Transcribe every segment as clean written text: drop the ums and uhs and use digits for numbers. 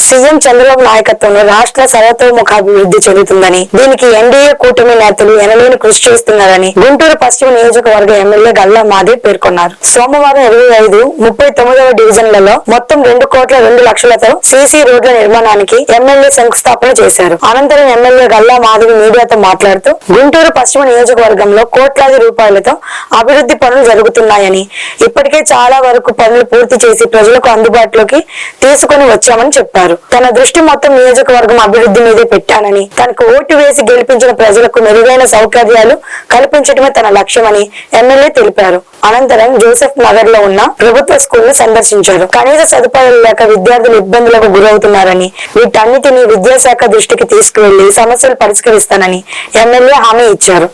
CM Chandrababu నాయకత్వంలో రాష్ట్ర సర్వతోముఖాభివృద్ధి చెందుతుందని, దీనికి ఎన్డీఏ కూటమి నేతలు ఎనలేని కృషి చేస్తున్నారని గుంటూరు పశ్చిమ నియోజకవర్గ ఎమ్మెల్యే గల్లా మాధవ్ పేర్కొన్నారు. సోమవారం 25, 39వ డివిజన్లలో మొత్తం 2,02,00,000తో సీసీ రోడ్ల నిర్మాణానికి ఎమ్మెల్యే శంకుస్థాపన చేశారు. అనంతరం ఎమ్మెల్యే గల్లా మాధవ్ మీడియాతో మాట్లాడుతూ గుంటూరు పశ్చిమ నియోజకవర్గంలో కోట్లాది రూపాయలతో అభివృద్ధి పనులు జరుగుతున్నాయని, ఇప్పటికే చాలా వరకు పనులు పూర్తి చేసి ప్రజలకు అందుబాటులోకి తీసుకుని వచ్చామని చెప్పారు. తన దృష్టి మొత్తం నియోజకవర్గం అభివృద్ధి మీదే పెట్టానని, తనకు ఓటు వేసి గెలిపించిన ప్రజలకు మెరుగైన సౌకర్యాలు కల్పించడమే తన లక్ష్యమని ఎమ్మెల్యే తెలిపారు. అనంతరం జోసెఫ్ నగర్ లో ఉన్న ప్రభుత్వ స్కూల్ ను సందర్శించారు. కనీస సదుపాయాలు లేక విద్యార్థులు ఇబ్బందులకు గురవుతున్నారని, వీటన్నిటిని విద్యాశాఖ దృష్టికి తీసుకువెళ్లి సమస్యలు పరిష్కరిస్తానని ఎమ్మెల్యే హామీ ఇచ్చారు.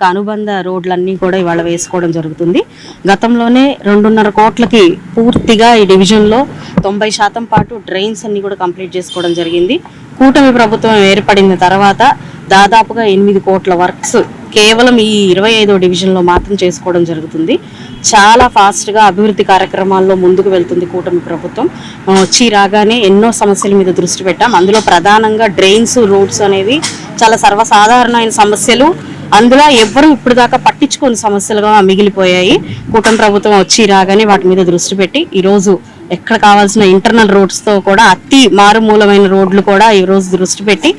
అనుబంధ రోడ్లన్నీ కూడా ఇవాళ వేసుకోవడం జరుగుతుంది. గతంలోనే 2.5 కోట్లకి పూర్తిగా ఈ డివిజన్ లో 90% పాటు డ్రైన్స్ అన్ని కూడా కంప్లీట్ చేసుకోవడం జరిగింది. కూటమి ప్రభుత్వం ఏర్పడిన తర్వాత దాదాపుగా 8 కోట్ల వర్క్స్ కేవలం ఈ 25వ డివిజన్ లో మాత్రం చేసుకోవడం జరుగుతుంది. చాలా ఫాస్ట్ గా అభివృద్ధి కార్యక్రమాల్లో ముందుకు వెళ్తుంది కూటమి ప్రభుత్వం. వచ్చి రాగానే ఎన్నో సమస్యల మీద దృష్టి పెట్టాం. అందులో ప్రధానంగా డ్రైన్స్, రోడ్స్ అనేవి చాలా సర్వసాధారణమైన సమస్యలు. అందులో ఎవ్వరూ ఇప్పుడు దాకా పట్టించుకునే సమస్యలుగా మిగిలిపోయాయి. కూటమి ప్రభుత్వం వచ్చి రాగానే వాటి మీద దృష్టి పెట్టి ఈరోజు ఎక్కడ కావాల్సిన ఇంటర్నల్ రోడ్స్ తో కూడా అతి మారుమూలమైన రోడ్లు కూడా ఈ రోజు దృష్టి పెట్టి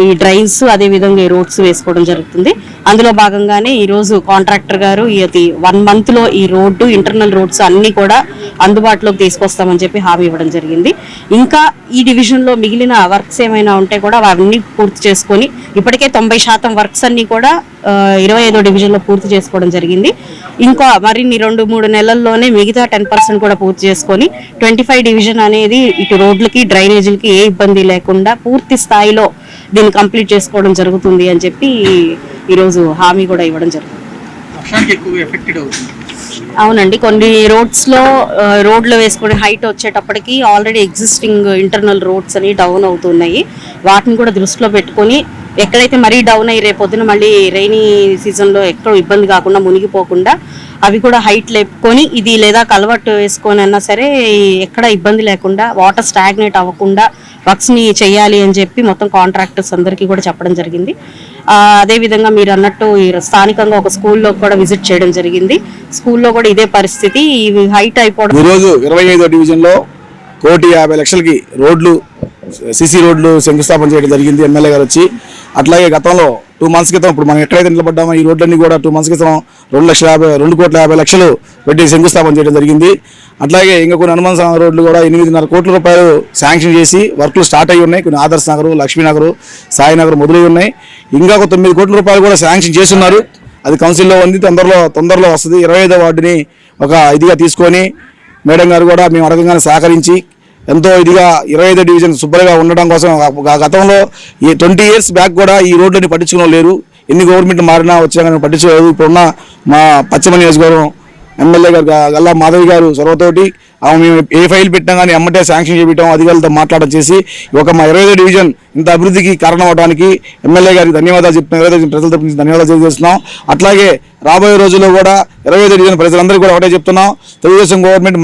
ఈ డ్రైన్స్ అదే విధంగా ఈ రోడ్స్ వేసుకోవడం జరుగుతుంది. అందులో భాగంగానే ఈ రోజు కాంట్రాక్టర్ గారు ఈ 1 month లో ఈ రోడ్డు, ఇంటర్నల్ రోడ్స్ అన్ని కూడా అందుబాటులోకి తీసుకొస్తామని చెప్పి హామీ ఇవ్వడం జరిగింది. ఇంకా ఈ డివిజన్ లో మిగిలిన వర్క్స్ ఏమైనా ఉంటే కూడా అవన్నీ పూర్తి చేసుకొని ఇప్పటికే 90% వర్క్స్ అన్ని కూడా 25వ డివిజన్ లో పూర్తి చేసుకోవడం జరిగింది. ఇంకా మరిన్ని 2-3 నెలల్లోనే మిగతా 10% కూడా పూర్తి చేసుకొని 25 డివిజన్ అనేది ఇటు రోడ్లకి, డ్రైనేజీలకి ఏ ఇబ్బంది లేకుండా పూర్తి స్థాయిలో దీన్ని కంప్లీట్ చేసుకోవడం జరుగుతుంది అని చెప్పి ఈరోజు హామీ కూడా ఇవ్వడం జరుగుతుంది. అవునండి, కొన్ని రోడ్లు వేసుకుని హైట్ వచ్చేటప్పటికి ఆల్రెడీ ఎగ్జిస్టింగ్ ఇంటర్నల్ రోడ్స్ అని డౌన్ అవుతున్నాయి. వాటిని కూడా దృష్టిలో పెట్టుకొని ఎక్కడైతే మరీ డౌన్ అయ్యి రేపొద్దున మళ్ళీ రైనీ సీజన్లో ఎక్కడ ఇబ్బంది కాకుండా మునిగిపోకుండా అవి కూడా హైట్ లేపుకొని ఇది లేదా కల్వర్ట్ వేసుకొని అన్నా సరే ఎక్కడ ఇబ్బంది లేకుండా వాటర్ స్టాగ్నేట్ అవ్వకుండా వర్క్స్ని చేయాలి అని చెప్పి మొత్తం కాంట్రాక్టర్స్ అందరికీ కూడా చెప్పడం జరిగింది. అదేవిధంగా మీరు అన్నట్టు స్థానికంగా ఒక స్కూల్లో కూడా విజిట్ చేయడం జరిగింది. స్కూల్లో కూడా ఇదే పరిస్థితి, హైట్ అయిపోవడం. ఈరోజు 25వ డివిజన్లో 1,50,00,000కి రోడ్లు, సిసి రోడ్లు శంకుస్థాపన చేయడం జరిగింది ఎమ్మెల్యే గారు వచ్చి. అట్లాగే గతంలో 2 months క్రితం, ఇప్పుడు మనం ఎక్కడైతే నిలబడ్డామో ఈ రోడ్లన్నీ కూడా 2 months క్రితం 2,50,00,000 పెట్టి శంకుస్థాపన చేయడం జరిగింది. అట్లాగే ఇంకా కొన్ని అనుమాన రోడ్లు కూడా 8.5 కోట్ల రూపాయలు శాంక్షన్ చేసి వర్క్లు స్టార్ట్ అయ్యి ఉన్నాయి. కొన్ని ఆదర్శ్ నగర్, లక్ష్మీనగర్, సాయినగర్ మొదలై ఉన్నాయి. ఇంకా ఒక 9 కోట్ల రూపాయలు కూడా శాంక్షన్ చేస్తున్నారు. అది కౌన్సిల్లో ఉంది, తొందరలో వస్తుంది. 25వ వార్డుని ఒక ఇదిగా తీసుకొని మేడం గారు కూడా మేము అడగంగానే సహకరించి ఎంతో ఇదిగా 25వ డివిజన్ శుభ్రంగా ఉండడం కోసం గతంలో ఈ 20 years బ్యాక్ కూడా ఈ రోడ్లని పట్టించుకుని లేరు. ఎన్ని గవర్నమెంట్ మారినా వచ్చా కానీ పట్టించుకోలేదు. ఇప్పుడున్న మా పశ్చిమ నియోజకవర్గం ఎమ్మెల్యే గారు గల్లా మాధవి గారు చొరవతోటి మేము ఏ ఫైల్ పెట్టినా కానీ ఎమ్మటే శాంక్షన్ చేయటం, అధికారులతో మాట్లాడడం చేసి ఒక మా 25వ డివిజన్ ఇంత అభివృద్ధికి కారణం అవడానికి ఎమ్మెల్యే గారికి ధన్యవాదాలు చెప్తున్నాం. 25వ డివిజన్ ప్రజల తరపు నుంచి ధన్యవాదాలు తెలియజేస్తున్నాం. అట్లాగే రాబోయే రోజుల్లో కూడా 25వ డివిజన్ ప్రజలందరికీ కూడా ఒకటే చెప్తున్నాం, తెలుగుదేశం గవర్నమెంట్